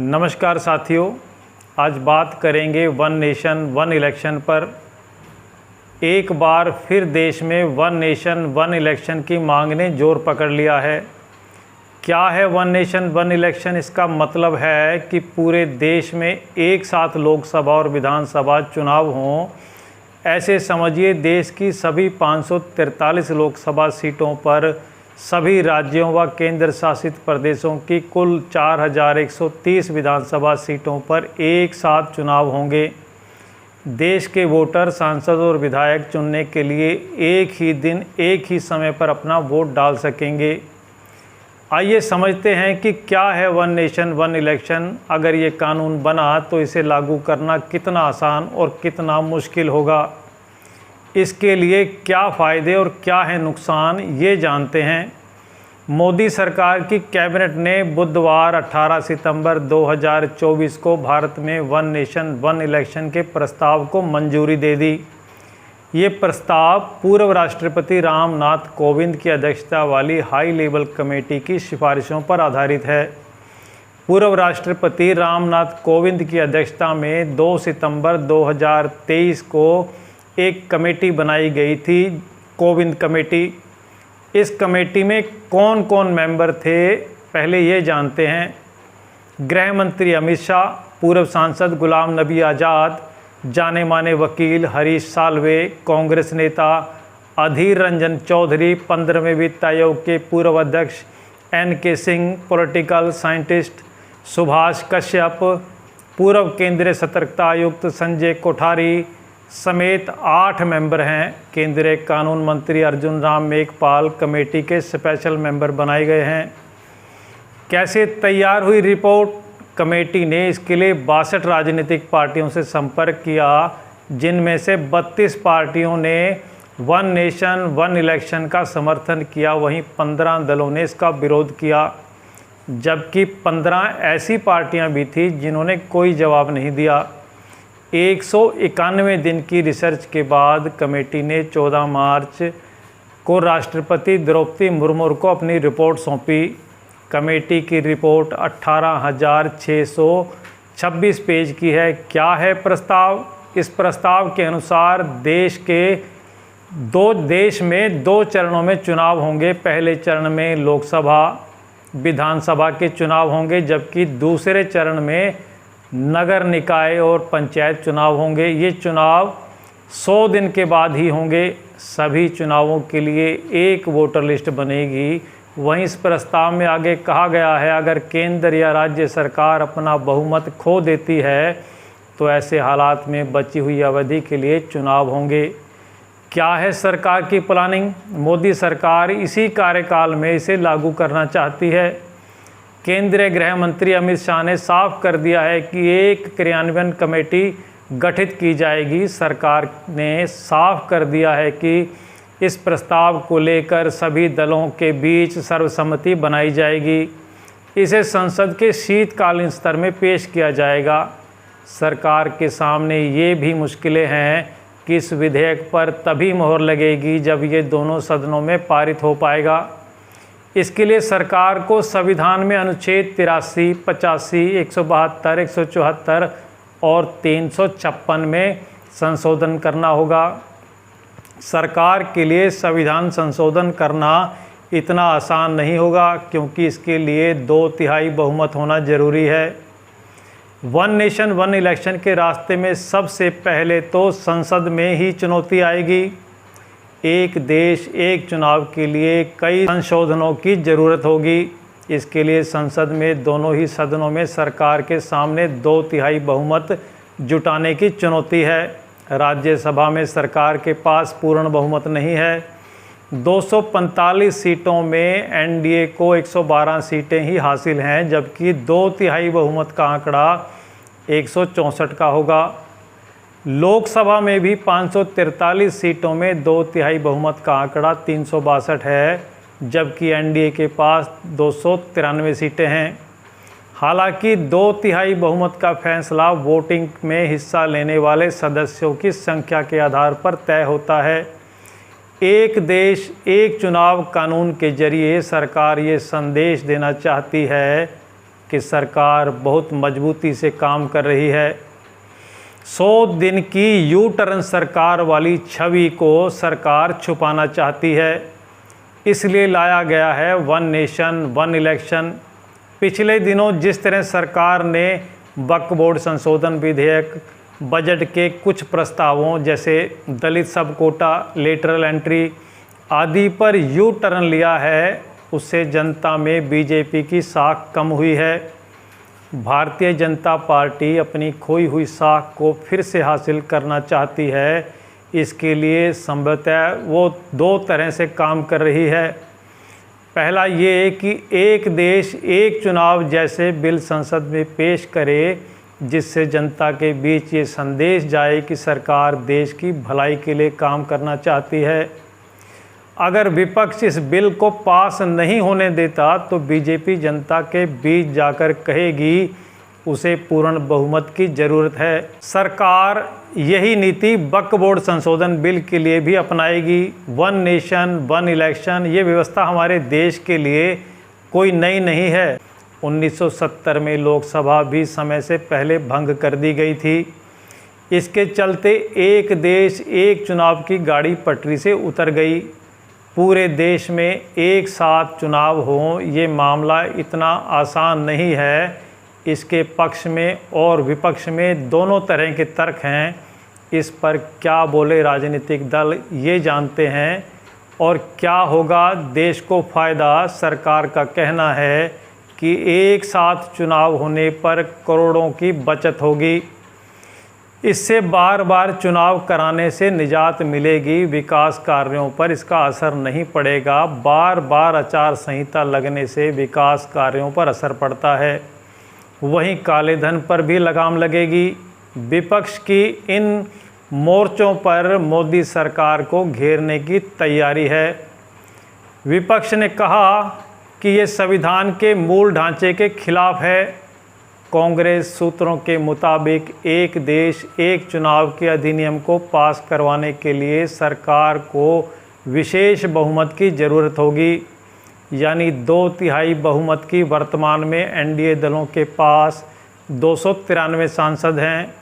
नमस्कार साथियों, आज बात करेंगे वन नेशन वन इलेक्शन पर। एक बार फिर देश में वन नेशन वन इलेक्शन की मांग ने जोर पकड़ लिया है। क्या है वन नेशन वन इलेक्शन? इसका मतलब है कि पूरे देश में एक साथ लोकसभा और विधानसभा चुनाव हों। ऐसे समझिए, देश की सभी 543 लोकसभा सीटों पर सभी राज्यों व केंद्र शासित प्रदेशों की कुल 4130 विधानसभा सीटों पर एक साथ चुनाव होंगे। देश के वोटर, सांसद और विधायक चुनने के लिए एक ही दिन एक ही समय पर अपना वोट डाल सकेंगे। आइए समझते हैं कि क्या है वन नेशन वन इलेक्शन। अगर ये कानून बना तो इसे लागू करना कितना आसान और कितना मुश्किल होगा। इसके लिए क्या फ़ायदे और क्या है नुकसान, ये जानते हैं। मोदी सरकार की कैबिनेट ने बुधवार 18 सितंबर 2024 को भारत में वन नेशन वन इलेक्शन के प्रस्ताव को मंजूरी दे दी। ये प्रस्ताव पूर्व राष्ट्रपति रामनाथ कोविंद की अध्यक्षता वाली हाई लेवल कमेटी की सिफारिशों पर आधारित है। पूर्व राष्ट्रपति रामनाथ कोविंद की अध्यक्षता में 2 सितंबर 2023 को एक कमेटी बनाई गई थी, कोविंद कमेटी। इस कमेटी में कौन कौन मेंबर थे, पहले ये जानते हैं। गृह मंत्री अमित शाह, पूर्व सांसद गुलाम नबी आज़ाद, जाने माने वकील हरीश साल्वे, कांग्रेस नेता अधीर रंजन चौधरी, 15वें वित्त आयोग के पूर्व अध्यक्ष NK Singh, political scientist Subhash Kashyap, पूर्व केंद्रीय सतर्कता आयुक्त संजय कोठारी समेत 8 मेंबर हैं। केंद्रीय कानून मंत्री अर्जुन राम मेघवाल कमेटी के स्पेशल मेंबर बनाए गए हैं। कैसे तैयार हुई रिपोर्ट? कमेटी ने इसके लिए 62 राजनीतिक पार्टियों से संपर्क किया, जिनमें से 32 पार्टियों ने वन नेशन वन इलेक्शन का समर्थन किया। वहीं 15 दलों ने इसका विरोध किया, जबकि 15 ऐसी पार्टियां भी थी जिन्होंने कोई जवाब नहीं दिया। 191 दिन की रिसर्च के बाद कमेटी ने 14 मार्च को राष्ट्रपति द्रौपदी मुर्मू को अपनी रिपोर्ट सौंपी। कमेटी की रिपोर्ट 18,626 पेज की है। क्या है प्रस्ताव? इस प्रस्ताव के अनुसार देश में 2 चरणों में चुनाव होंगे। पहले चरण में लोकसभा विधानसभा के चुनाव होंगे, जबकि दूसरे चरण में नगर निकाय और पंचायत चुनाव होंगे। ये चुनाव 100 दिन के बाद ही होंगे। सभी चुनावों के लिए एक वोटर लिस्ट बनेगी। वहीं इस प्रस्ताव में आगे कहा गया है, अगर केंद्र या राज्य सरकार अपना बहुमत खो देती है तो ऐसे हालात में बची हुई अवधि के लिए चुनाव होंगे। क्या है सरकार की प्लानिंग? मोदी सरकार इसी कार्यकाल में इसे लागू करना चाहती है। केंद्रीय गृह मंत्री अमित शाह ने साफ कर दिया है कि एक क्रियान्वयन कमेटी गठित की जाएगी। सरकार ने साफ कर दिया है कि इस प्रस्ताव को लेकर सभी दलों के बीच सर्वसम्मति बनाई जाएगी। इसे संसद के शीतकालीन सत्र में पेश किया जाएगा। सरकार के सामने ये भी मुश्किलें हैं कि इस विधेयक पर तभी मोहर लगेगी जब ये दोनों सदनों में पारित हो पाएगा। इसके लिए सरकार को संविधान में अनुच्छेद 83, 85, 172, 174 और 356 में संशोधन करना होगा। सरकार के लिए संविधान संशोधन करना इतना आसान नहीं होगा, क्योंकि इसके लिए 2/3 बहुमत होना जरूरी है। वन नेशन वन इलेक्शन के रास्ते में सबसे पहले तो संसद में ही चुनौती आएगी। एक देश एक चुनाव के लिए कई संशोधनों की ज़रूरत होगी। इसके लिए संसद में दोनों ही सदनों में सरकार के सामने 2/3 बहुमत जुटाने की चुनौती है। राज्यसभा में सरकार के पास पूर्ण बहुमत नहीं है। 245 सीटों में NDA को 112 सीटें ही हासिल हैं, जबकि 2/3 बहुमत का आंकड़ा 164 का होगा। लोकसभा में भी 543 सीटों में 2/3 बहुमत का आंकड़ा 362 है, जबकि NDA के पास 293 सीटें हैं। हालांकि 2/3 बहुमत का फैसला वोटिंग में हिस्सा लेने वाले सदस्यों की संख्या के आधार पर तय होता है। एक देश एक चुनाव कानून के जरिए सरकार ये संदेश देना चाहती है कि सरकार बहुत मजबूती से काम कर रही है। 100 दिन की यू टर्न सरकार वाली छवि को सरकार छुपाना चाहती है, इसलिए लाया गया है वन नेशन वन इलेक्शन। पिछले दिनों जिस तरह सरकार ने वक्फ बोर्ड संशोधन विधेयक, बजट के कुछ प्रस्तावों जैसे दलित सब कोटा, लेटरल एंट्री आदि पर यू टर्न लिया है, उससे जनता में बीजेपी की साख कम हुई है। भारतीय जनता पार्टी अपनी खोई हुई साख को फिर से हासिल करना चाहती है। इसके लिए संभवतः वो 2 तरह से काम कर रही है। पहला ये कि एक देश एक चुनाव जैसे बिल संसद में पेश करे, जिससे जनता के बीच ये संदेश जाए कि सरकार देश की भलाई के लिए काम करना चाहती है। अगर विपक्ष इस बिल को पास नहीं होने देता तो बीजेपी जनता के बीच जाकर कहेगी उसे पूर्ण बहुमत की ज़रूरत है। सरकार यही नीति वक्फ बोर्ड संशोधन बिल के लिए भी अपनाएगी। वन नेशन वन इलेक्शन ये व्यवस्था हमारे देश के लिए कोई नई नहीं है। 1970 में लोकसभा भी समय से पहले भंग कर दी गई थी। इसके चलते एक देश एक चुनाव की गाड़ी पटरी से उतर गई। पूरे देश में एक साथ चुनाव हो ये मामला इतना आसान नहीं है। इसके पक्ष में और विपक्ष में दोनों तरह के तर्क हैं। इस पर क्या बोले राजनीतिक दल ये जानते हैं, और क्या होगा देश को फ़ायदा। सरकार का कहना है कि एक साथ चुनाव होने पर करोड़ों की बचत होगी। इससे बार बार चुनाव कराने से निजात मिलेगी, विकास कार्यों पर इसका असर नहीं पड़ेगा। बार बार आचार संहिता लगने से विकास कार्यों पर असर पड़ता है। वहीं काले धन पर भी लगाम लगेगी। विपक्ष की इन मोर्चों पर मोदी सरकार को घेरने की तैयारी है। विपक्ष ने कहा कि ये संविधान के मूल ढांचे के खिलाफ है। कांग्रेस सूत्रों के मुताबिक एक देश एक चुनाव के अधिनियम को पास करवाने के लिए सरकार को विशेष बहुमत की ज़रूरत होगी, यानी 2/3 बहुमत की। वर्तमान में एनडीए दलों के पास 293 सांसद हैं।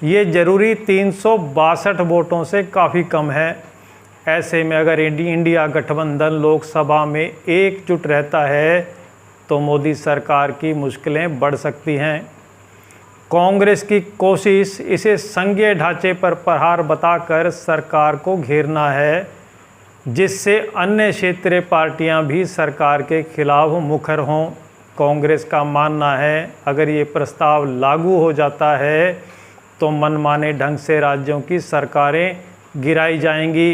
ये ज़रूरी 362 वोटों से काफ़ी कम है। ऐसे में अगर इंडिया गठबंधन लोकसभा में एकजुट रहता है तो मोदी सरकार की मुश्किलें बढ़ सकती हैं। कांग्रेस की कोशिश इसे संघीय ढांचे पर प्रहार बताकर सरकार को घेरना है, जिससे अन्य क्षेत्रीय पार्टियां भी सरकार के खिलाफ मुखर हों। कांग्रेस का मानना है अगर ये प्रस्ताव लागू हो जाता है तो मनमाने ढंग से राज्यों की सरकारें गिराई जाएंगी।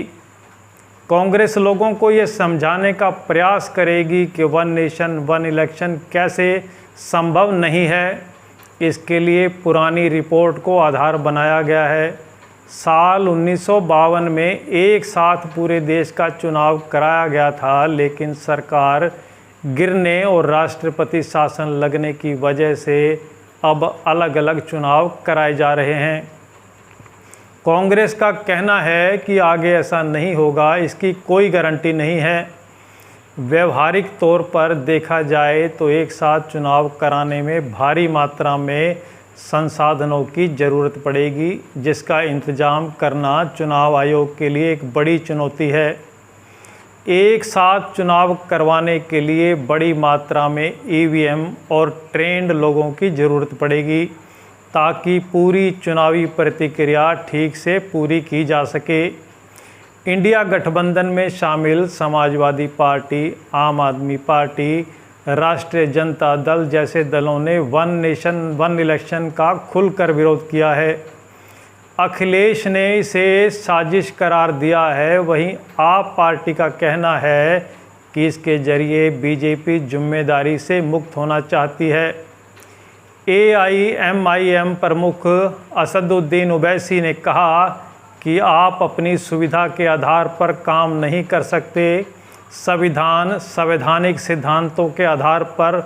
कांग्रेस लोगों को ये समझाने का प्रयास करेगी कि वन नेशन वन इलेक्शन कैसे संभव नहीं है। इसके लिए पुरानी रिपोर्ट को आधार बनाया गया है। साल 1952 में एक साथ पूरे देश का चुनाव कराया गया था, लेकिन सरकार गिरने और राष्ट्रपति शासन लगने की वजह से अब अलग अलग चुनाव कराए जा रहे हैं। कांग्रेस का कहना है कि आगे ऐसा नहीं होगा, इसकी कोई गारंटी नहीं है। व्यवहारिक तौर पर देखा जाए तो एक साथ चुनाव कराने में भारी मात्रा में संसाधनों की ज़रूरत पड़ेगी, जिसका इंतज़ाम करना चुनाव आयोग के लिए एक बड़ी चुनौती है। एक साथ चुनाव करवाने के लिए बड़ी मात्रा में ईवीएम और ट्रेंड लोगों की ज़रूरत पड़ेगी, ताकि पूरी चुनावी प्रक्रिया ठीक से पूरी की जा सके। इंडिया गठबंधन में शामिल समाजवादी पार्टी, आम आदमी पार्टी, राष्ट्रीय जनता दल जैसे दलों ने वन नेशन वन इलेक्शन का खुलकर विरोध किया है। अखिलेश ने इसे साजिश करार दिया है। वहीं आप पार्टी का कहना है कि इसके जरिए बीजेपी जिम्मेदारी से मुक्त होना चाहती है। AIMIM प्रमुख असदुद्दीन ओवैसी ने कहा कि आप अपनी सुविधा के आधार पर काम नहीं कर सकते। संविधान संवैधानिक सिद्धांतों के आधार पर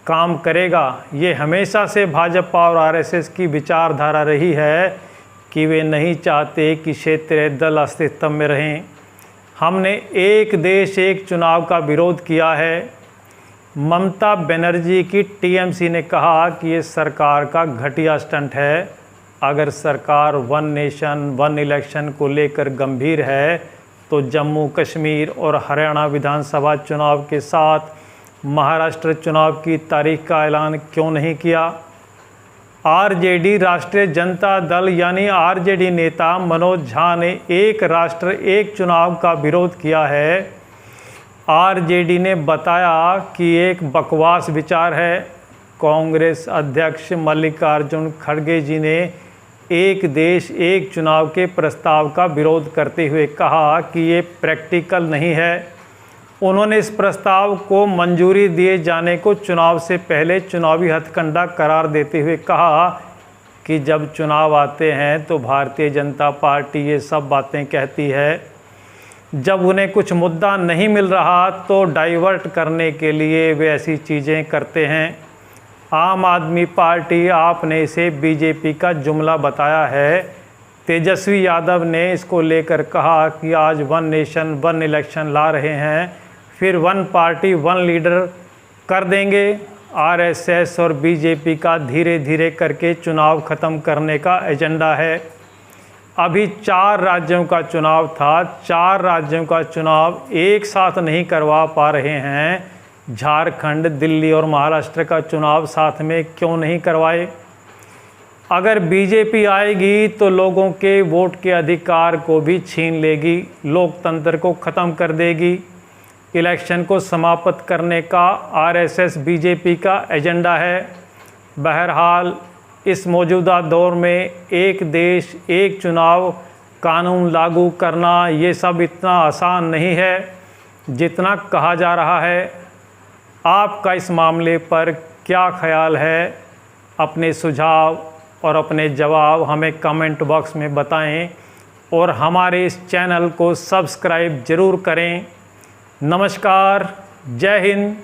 काम करेगा। ये हमेशा से भाजपा और RSS की विचारधारा रही है कि वे नहीं चाहते कि क्षेत्रीय दल अस्तित्व में रहें। हमने एक देश एक चुनाव का विरोध किया है। ममता बनर्जी की टीएमसी ने कहा कि ये सरकार का घटिया स्टंट है। अगर सरकार वन नेशन वन इलेक्शन को लेकर गंभीर है तो जम्मू कश्मीर और हरियाणा विधानसभा चुनाव के साथ महाराष्ट्र चुनाव की तारीख का ऐलान क्यों नहीं किया। आरजेडी राष्ट्रीय जनता दल यानी आरजेडी नेता मनोज झा ने एक राष्ट्र एक चुनाव का विरोध किया है। आरजेडी ने बताया कि एक बकवास विचार है। कांग्रेस अध्यक्ष मल्लिकार्जुन खड़गे जी ने एक देश एक चुनाव के प्रस्ताव का विरोध करते हुए कहा कि ये प्रैक्टिकल नहीं है। उन्होंने इस प्रस्ताव को मंजूरी दिए जाने को चुनाव से पहले चुनावी हथकंडा करार देते हुए कहा कि जब चुनाव आते हैं तो भारतीय जनता पार्टी ये सब बातें कहती है, जब उन्हें कुछ मुद्दा नहीं मिल रहा तो डाइवर्ट करने के लिए वे ऐसी चीज़ें करते हैं। आम आदमी पार्टी आपने इसे बीजेपी का जुमला बताया है। तेजस्वी यादव ने इसको लेकर कहा कि आज वन नेशन वन इलेक्शन ला रहे हैं, फिर वन पार्टी वन लीडर कर देंगे। आरएसएस और बीजेपी का धीरे धीरे करके चुनाव ख़त्म करने का एजेंडा है। अभी 4 राज्यों का चुनाव था, 4 राज्यों का चुनाव एक साथ नहीं करवा पा रहे हैं। झारखंड, दिल्ली और महाराष्ट्र का चुनाव साथ में क्यों नहीं करवाए। अगर बीजेपी आएगी तो लोगों के वोट के अधिकार को भी छीन लेगी, लोकतंत्र को ख़त्म कर देगी। इलेक्शन को समाप्त करने का आरएसएस बीजेपी का एजेंडा है। बहरहाल इस मौजूदा दौर में एक देश एक चुनाव कानून लागू करना ये सब इतना आसान नहीं है जितना कहा जा रहा है। आपका इस मामले पर क्या ख्याल है? अपने सुझाव और अपने जवाब हमें कमेंट बॉक्स में बताएं और हमारे इस चैनल को सब्सक्राइब ज़रूर करें। नमस्कार, जय हिंद।